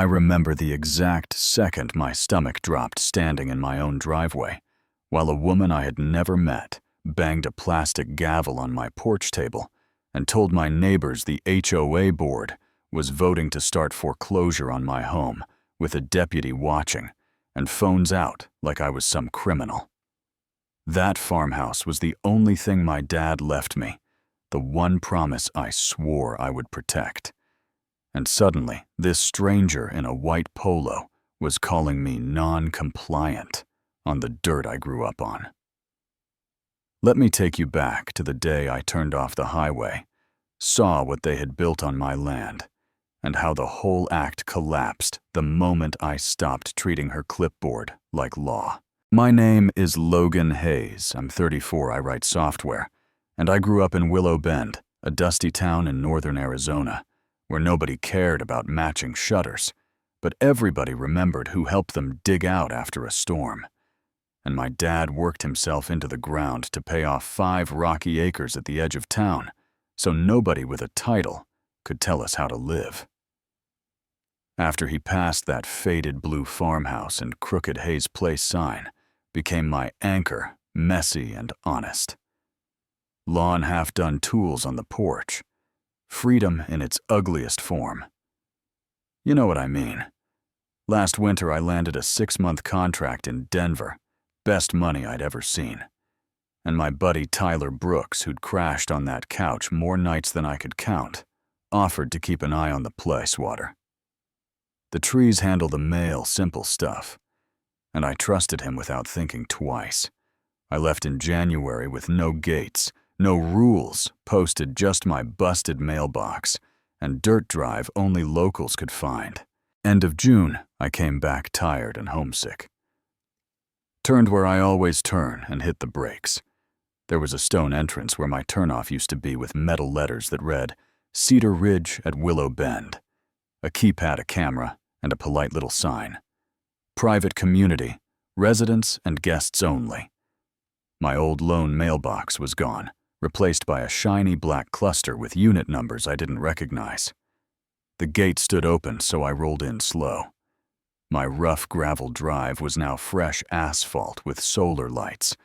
I remember the exact second my stomach dropped standing in my own driveway, while a woman I had never met banged a plastic gavel on my porch table and told my neighbors the HOA board was voting to start foreclosure on my home with a deputy watching and phones out like I was some criminal. That farmhouse was the only thing my dad left me, the one promise I swore I would protect. And suddenly, this stranger in a white polo was calling me non-compliant on the dirt I grew up on. Let me take you back to the day I turned off the highway, saw what they had built on my land, and how the whole act collapsed the moment I stopped treating her clipboard like law. My name is Logan Hayes. I'm 34, I write software, and I grew up in Willow Bend, a dusty town in northern Arizona, where nobody cared about matching shutters, but everybody remembered who helped them dig out after a storm. And my dad worked himself into the ground to pay off 5 rocky acres at the edge of town, so nobody with a title could tell us how to live. After he passed, that faded blue farmhouse and crooked Hayes Place sign became my anchor, messy and honest. Lawn half-done tools on the porch. Freedom in its ugliest form. You know what I mean. Last winter I landed a 6-month contract in Denver, best money I'd ever seen. And my buddy Tyler Brooks, who'd crashed on that couch more nights than I could count, offered to keep an eye on the place water. The trees handle the mail, simple stuff, and I trusted him without thinking twice. I left in January with no gates, no rules, posted just my busted mailbox, and dirt drive only locals could find. End of June, I came back tired and homesick. Turned where I always turn and hit the brakes. There was a stone entrance where my turnoff used to be with metal letters that read, Cedar Ridge at Willow Bend. A keypad, a camera, and a polite little sign. Private community, residents and guests only. My old lone mailbox was gone, replaced by a shiny black cluster with unit numbers I didn't recognize. The gate stood open, so I rolled in slow. My rough gravel drive was now fresh asphalt with solar lights,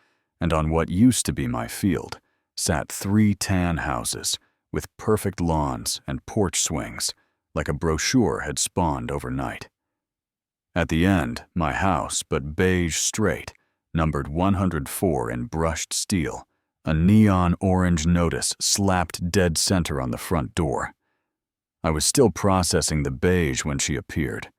and on what used to be my field sat 3 tan houses with perfect lawns and porch swings, like a brochure had spawned overnight. At the end, my house, but beige straight, numbered 104 in brushed steel, a neon orange notice slapped dead center on the front door. I was still processing the beige when she appeared.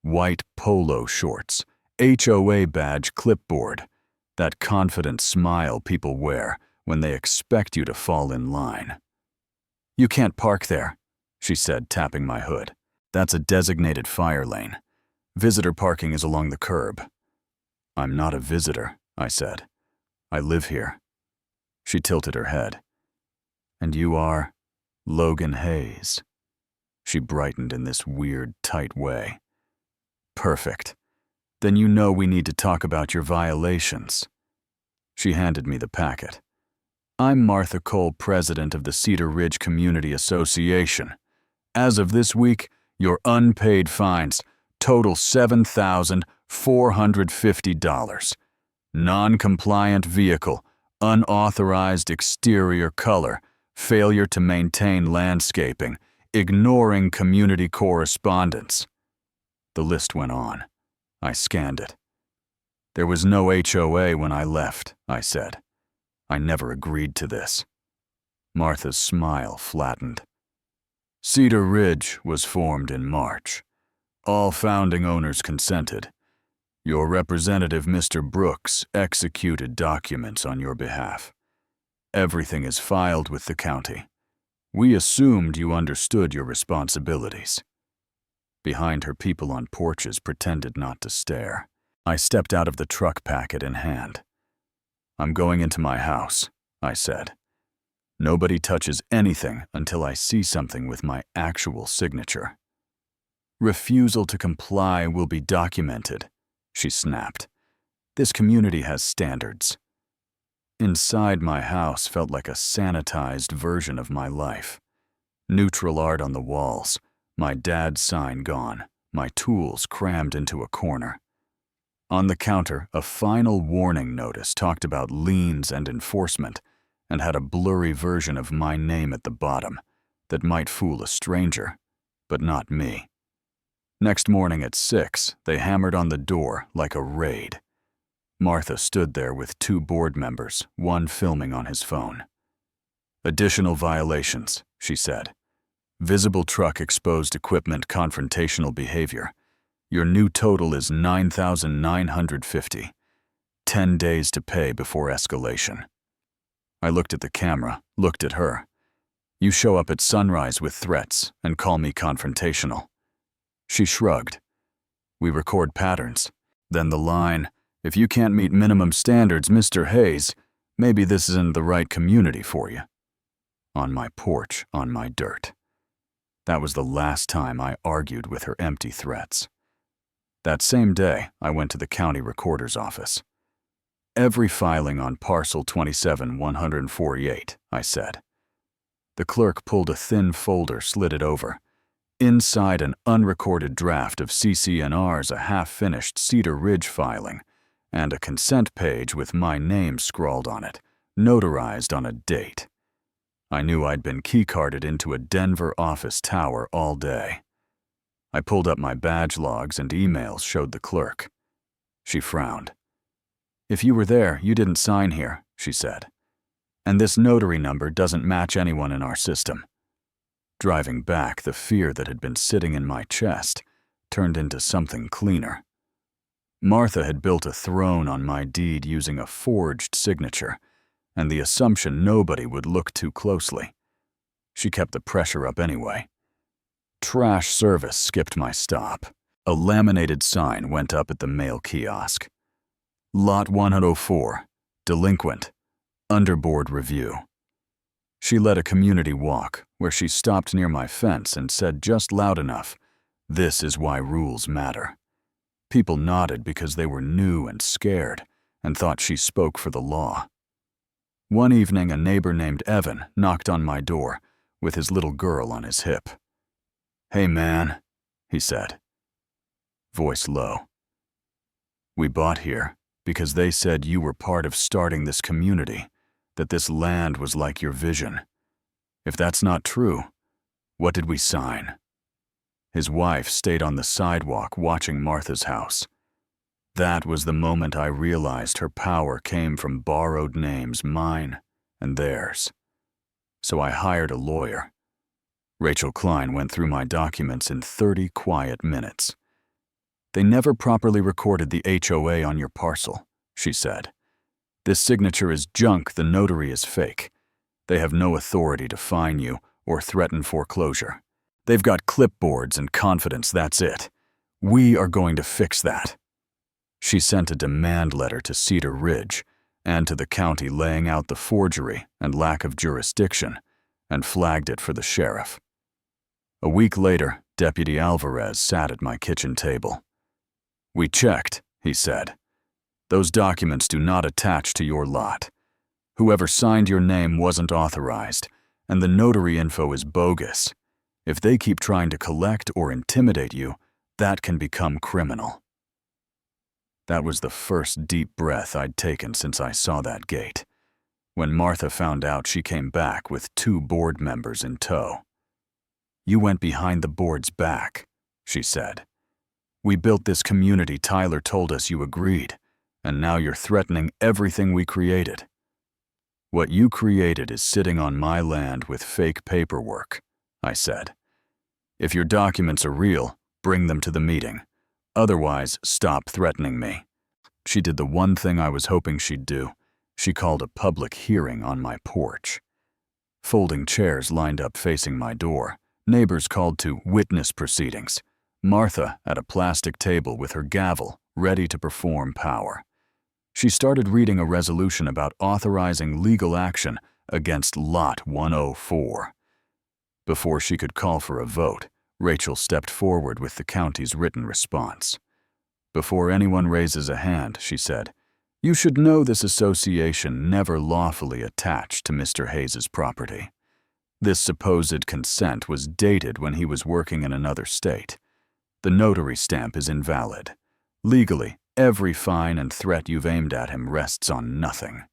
White polo shorts, HOA badge clipboard, that confident smile people wear when they expect you to fall in line. You can't park there, she said, tapping my hood. That's a designated fire lane. Visitor parking is along the curb. I'm not a visitor, I said. I live here. She tilted her head. And you are Logan Hayes. She brightened in this weird, tight way. Perfect. Then you know we need to talk about your violations. She handed me the packet. I'm Martha Cole, president of the Cedar Ridge Community Association. As of this week, your unpaid fines total $7,450. Non-compliant vehicle, unauthorized exterior color, failure to maintain landscaping, ignoring community correspondence. The list went on. I scanned it. There was no HOA when I left, I said. I never agreed to this. Martha's smile flattened. Cedar Ridge was formed in March. All founding owners consented. Your representative, Mr. Brooks, executed documents on your behalf. Everything is filed with the county. We assumed you understood your responsibilities. Behind her, people on porches pretended not to stare. I stepped out of the truck, packet in hand. I'm going into my house, I said. Nobody touches anything until I see something with my actual signature. Refusal to comply will be documented, she snapped. This community has standards. Inside my house felt like a sanitized version of my life. Neutral art on the walls, my dad's sign gone, my tools crammed into a corner. On the counter, a final warning notice talked about liens and enforcement and had a blurry version of my name at the bottom that might fool a stranger, but not me. Next morning at 6, they hammered on the door like a raid. Martha stood there with 2 board members, one filming on his phone. "Additional violations," she said. "Visible truck exposed equipment confrontational behavior. Your new total is $9,950. 10 days to pay before escalation." I looked at the camera, looked at her. "You show up at sunrise with threats and call me confrontational." She shrugged. "We record patterns." Then the line, "If you can't meet minimum standards, Mr. Hayes, maybe this isn't the right community for you." On my porch, on my dirt. That was the last time I argued with her empty threats. That same day, I went to the county recorder's office. "Every filing on parcel 27-148, I said. The clerk pulled a thin folder, slid it over. Inside an unrecorded draft of CC&R's a half-finished Cedar Ridge filing, and a consent page with my name scrawled on it, notarized on a date. I knew I'd been keycarded into a Denver office tower all day. I pulled up my badge logs and emails showed the clerk. She frowned. "If you were there, you didn't sign here," she said. "And this notary number doesn't match anyone in our system." Driving back, the fear that had been sitting in my chest turned into something cleaner. Martha had built a throne on my deed using a forged signature, and the assumption nobody would look too closely. She kept the pressure up anyway. Trash service skipped my stop. A laminated sign went up at the mail kiosk. Lot 104, delinquent, underboard review. She led a community walk where she stopped near my fence and said just loud enough, "This is why rules matter." People nodded because they were new and scared and thought she spoke for the law. One evening, a neighbor named Evan knocked on my door with his little girl on his hip. "Hey man," he said. Voice low. "We bought here because they said you were part of starting this community, that this land was like your vision. If that's not true, what did we sign?" His wife stayed on the sidewalk watching Martha's house. That was the moment I realized her power came from borrowed names, mine and theirs. So I hired a lawyer. Rachel Klein went through my documents in 30 quiet minutes. "They never properly recorded the HOA on your parcel," she said. "This signature is junk, the notary is fake. They have no authority to fine you or threaten foreclosure. They've got clipboards and confidence, that's it. We are going to fix that." She sent a demand letter to Cedar Ridge and to the county laying out the forgery and lack of jurisdiction, and flagged it for the sheriff. A week later, Deputy Alvarez sat at my kitchen table. "We checked," he said. "Those documents do not attach to your lot. Whoever signed your name wasn't authorized, and the notary info is bogus. If they keep trying to collect or intimidate you, that can become criminal." That was the first deep breath I'd taken since I saw that gate. When Martha found out, she came back with 2 board members in tow. "You went behind the board's back," she said. "We built this community. Tyler told us you agreed, and now you're threatening everything we created." "What you created is sitting on my land with fake paperwork," I said. "If your documents are real, bring them to the meeting. Otherwise, stop threatening me." She did the one thing I was hoping she'd do. She called a public hearing on my porch. Folding chairs lined up facing my door. Neighbors called to witness proceedings. Martha at a plastic table with her gavel, ready to perform power. She started reading a resolution about authorizing legal action against Lot 104. Before she could call for a vote, Rachel stepped forward with the county's written response. "Before anyone raises a hand," she said, "you should know this association never lawfully attached to Mr. Hayes's property. This supposed consent was dated when he was working in another state. The notary stamp is invalid. Legally, every fine and threat you've aimed at him rests on nothing."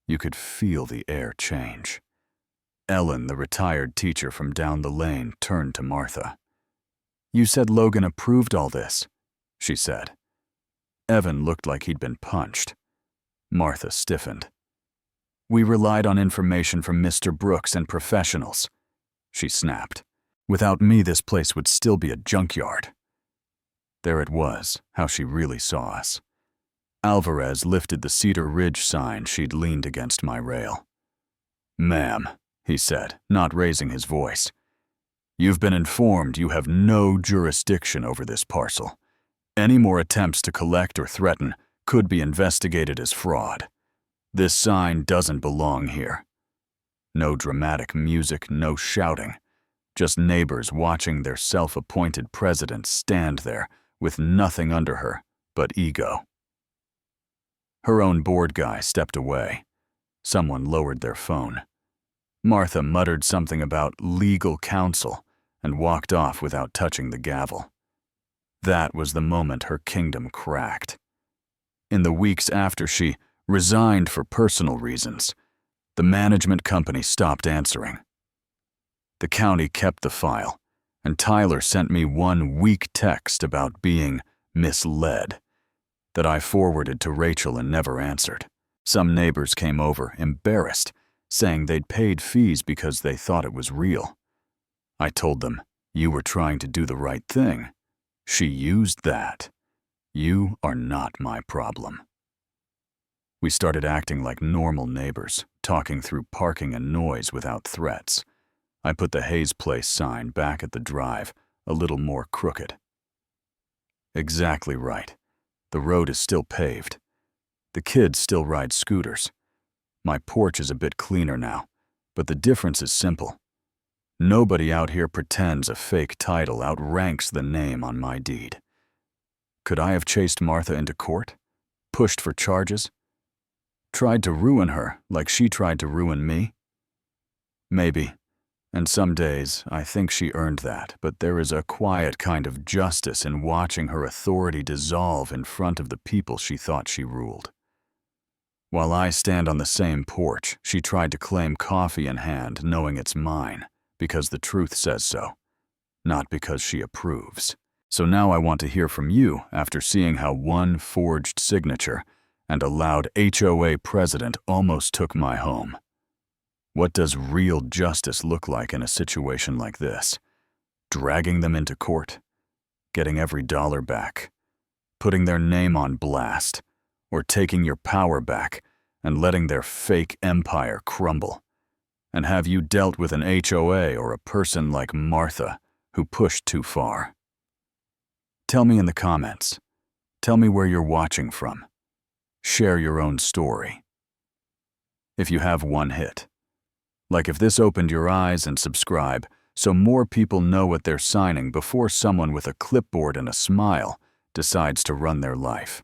You could feel the air change. Ellen, the retired teacher from down the lane, turned to Martha. "You said Logan approved all this," she said. Evan looked like he'd been punched. Martha stiffened. "We relied on information from Mr. Brooks and professionals," she snapped. "Without me, this place would still be a junkyard." There it was, how she really saw us. Alvarez lifted the Cedar Ridge sign she'd leaned against my rail. "Ma'am," he said, not raising his voice, "you've been informed you have no jurisdiction over this parcel. Any more attempts to collect or threaten could be investigated as fraud. This sign doesn't belong here." No dramatic music, no shouting. Just neighbors watching their self-appointed president stand there with nothing under her but ego. Her own board guy stepped away. Someone lowered their phone. Martha muttered something about legal counsel and walked off without touching the gavel. That was the moment her kingdom cracked. In the weeks after she resigned for personal reasons, the management company stopped answering. The county kept the file, and Tyler sent me one weak text about being misled that I forwarded to Rachel and never answered. Some neighbors came over, embarrassed, saying they'd paid fees because they thought it was real. I told them, "You were trying to do the right thing. She used that. You are not my problem." We started acting like normal neighbors, talking through parking and noise without threats. I put the Hayes Place sign back at the drive, a little more crooked. Exactly right. The road is still paved. The kids still ride scooters. My porch is a bit cleaner now, but the difference is simple. Nobody out here pretends a fake title outranks the name on my deed. Could I have chased Martha into court? Pushed for charges? Tried to ruin her like she tried to ruin me? Maybe. And some days, I think she earned that, but there is a quiet kind of justice in watching her authority dissolve in front of the people she thought she ruled. While I stand on the same porch, she tried to claim coffee in hand, knowing it's mine, because the truth says so, not because she approves. So now I want to hear from you after seeing how one forged signature and a loud HOA president almost took my home. What does real justice look like in a situation like this? Dragging them into court? Getting every dollar back? Putting their name on blast? Or taking your power back and letting their fake empire crumble? And have you dealt with an HOA or a person like Martha who pushed too far? Tell me in the comments. Tell me where you're watching from. Share your own story. If you have one hit. Like if this opened your eyes, and subscribe so more people know what they're signing before someone with a clipboard and a smile decides to run their life.